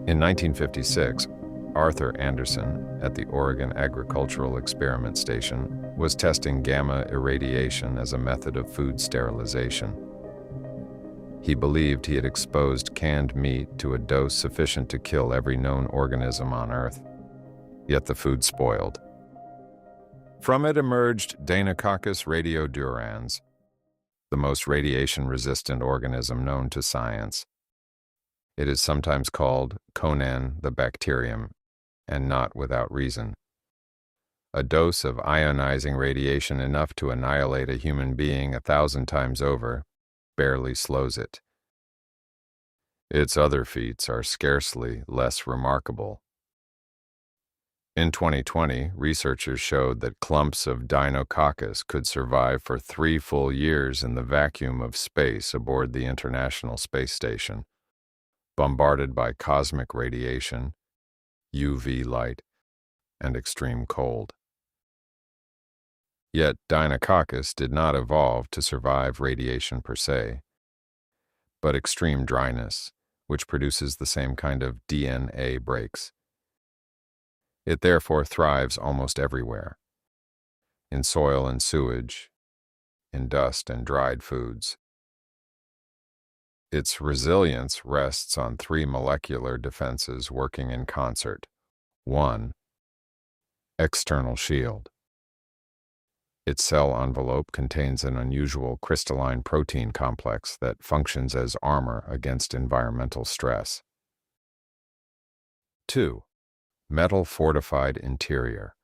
In 1956, Arthur Anderson at the Oregon Agricultural Experiment Station was testing gamma irradiation as a method of food sterilization. He believed he had exposed canned meat to a dose sufficient to kill every known organism on Earth. Yet the food spoiled. From it emerged Deinococcus radiodurans, the most radiation-resistant organism known to science. It is sometimes called Conan the bacterium, and not without reason. A dose of ionizing radiation enough to annihilate a human being 1,000 times over barely slows it. Its other feats are scarcely less remarkable. In 2020, researchers showed that clumps of Deinococcus could survive for 3 full years in the vacuum of space aboard the International Space Station, bombarded by cosmic radiation, UV light, and extreme cold. Yet Deinococcus did not evolve to survive radiation per se, but extreme dryness, which produces the same kind of DNA breaks. It therefore thrives almost everywhere, in soil and sewage, in dust and dried foods. Its resilience rests on 3 molecular defenses working in concert. 1. External shield. Its cell envelope contains an unusual crystalline protein complex that functions as armor against environmental stress. 2. Metal-fortified interior.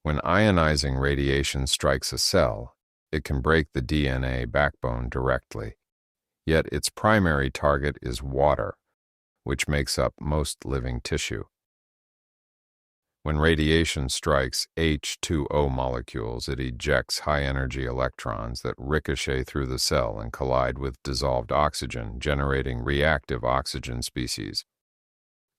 When ionizing radiation strikes a cell, it can break the DNA backbone directly. Yet its primary target is water, which makes up most living tissue. When radiation strikes H2O molecules, it ejects high-energy electrons that ricochet through the cell and collide with dissolved oxygen, generating reactive oxygen species.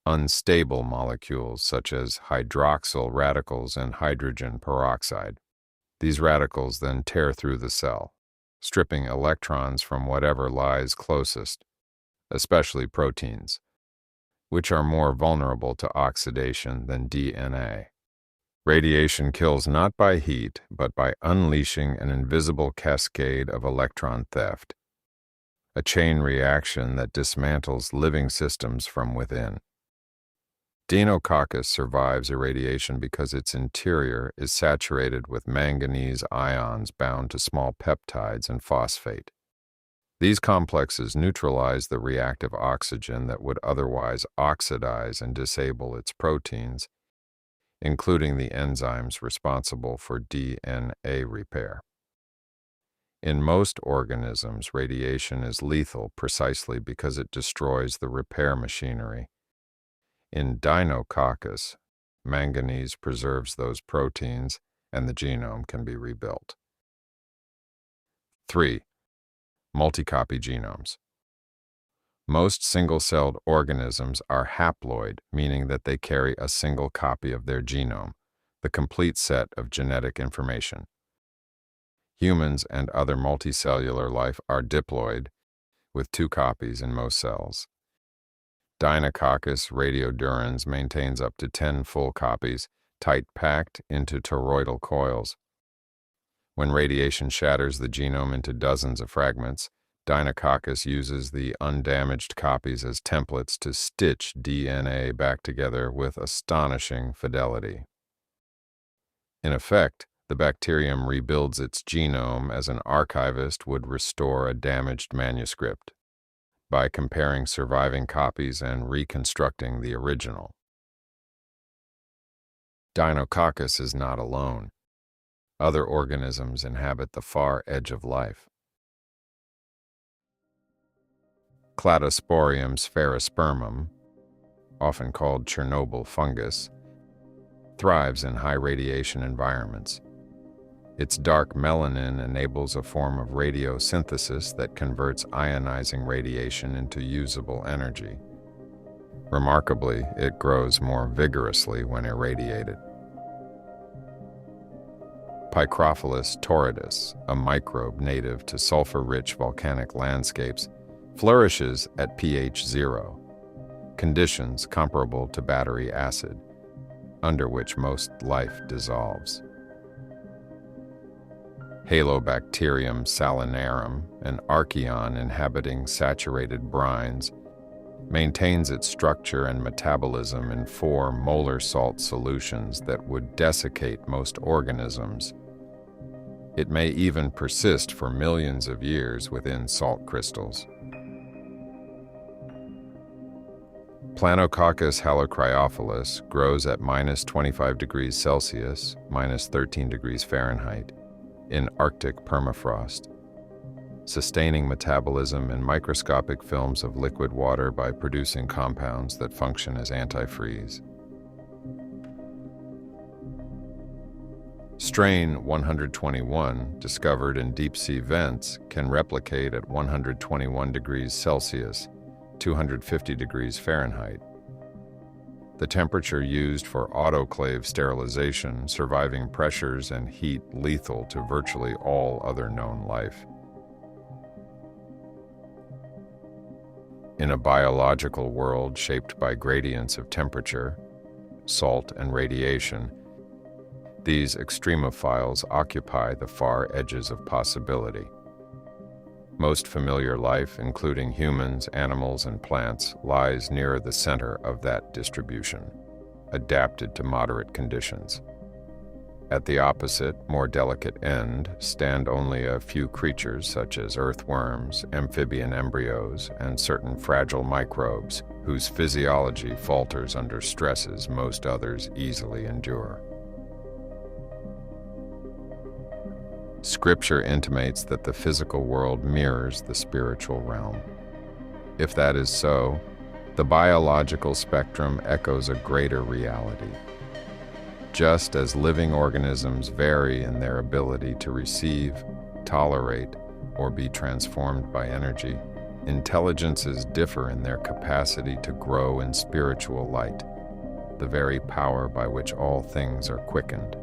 Unstable molecules such as hydroxyl radicals and hydrogen peroxide. These radicals then tear through the cell, stripping electrons from whatever lies closest, especially proteins, which are more vulnerable to oxidation than DNA. Radiation kills not by heat, but by unleashing an invisible cascade of electron theft, a chain reaction that dismantles living systems from within. Deinococcus survives irradiation because its interior is saturated with manganese ions bound to small peptides and phosphate. These complexes neutralize the reactive oxygen that would otherwise oxidize and disable its proteins, including the enzymes responsible for DNA repair. In most organisms, radiation is lethal precisely because it destroys the repair machinery. In Deinococcus, manganese preserves those proteins and the genome can be rebuilt. 3. Multicopy genomes. Most single-celled organisms are haploid, meaning that they carry a single copy of their genome, the complete set of genetic information. Humans and other multicellular life are diploid, with 2 copies in most cells. Deinococcus radiodurans maintains up to 10 full copies, tight-packed into toroidal coils. When radiation shatters the genome into dozens of fragments, Deinococcus uses the undamaged copies as templates to stitch DNA back together with astonishing fidelity. In effect, the bacterium rebuilds its genome as an archivist would restore a damaged manuscript, by comparing surviving copies and reconstructing the original. Deinococcus is not alone. Other organisms inhabit the far edge of life. Cladosporium sphaerospermum, often called Chernobyl fungus, thrives in high radiation environments. Its dark melanin enables a form of radiosynthesis that converts ionizing radiation into usable energy. Remarkably, it grows more vigorously when irradiated. Picrophilus torridus, a microbe native to sulfur-rich volcanic landscapes, flourishes at pH 0, conditions comparable to battery acid, under which most life dissolves. Halobacterium salinarum, an archaeon inhabiting saturated brines, maintains its structure and metabolism in 4 molar salt solutions that would desiccate most organisms. It may even persist for millions of years within salt crystals. Planococcus halocryophilus grows at -25 degrees Celsius, -13 degrees Fahrenheit, in Arctic permafrost, sustaining metabolism in microscopic films of liquid water by producing compounds that function as antifreeze. Strain 121, discovered in deep-sea vents, can replicate at 121 degrees Celsius, 250 degrees Fahrenheit. The temperature used for autoclave sterilization, surviving pressures and heat lethal to virtually all other known life. In a biological world shaped by gradients of temperature, salt, and radiation, these extremophiles occupy the far edges of possibility. Most familiar life, including humans, animals, and plants, lies near the center of that distribution, adapted to moderate conditions. At the opposite, more delicate end, stand only a few creatures such as earthworms, amphibian embryos, and certain fragile microbes whose physiology falters under stresses most others easily endure. Scripture intimates that the physical world mirrors the spiritual realm. If that is so, the biological spectrum echoes a greater reality. Just as living organisms vary in their ability to receive, tolerate, or be transformed by energy, intelligences differ in their capacity to grow in spiritual light, the very power by which all things are quickened.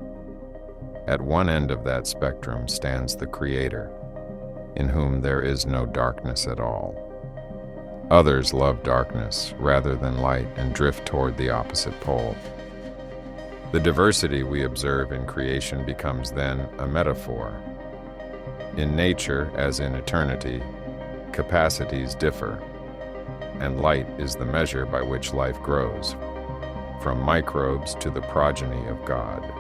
At one end of that spectrum stands the Creator, in whom there is no darkness at all. Others love darkness rather than light and drift toward the opposite pole. The diversity we observe in creation becomes then a metaphor. In nature, as in eternity, capacities differ, and light is the measure by which life grows, from microbes to the progeny of God.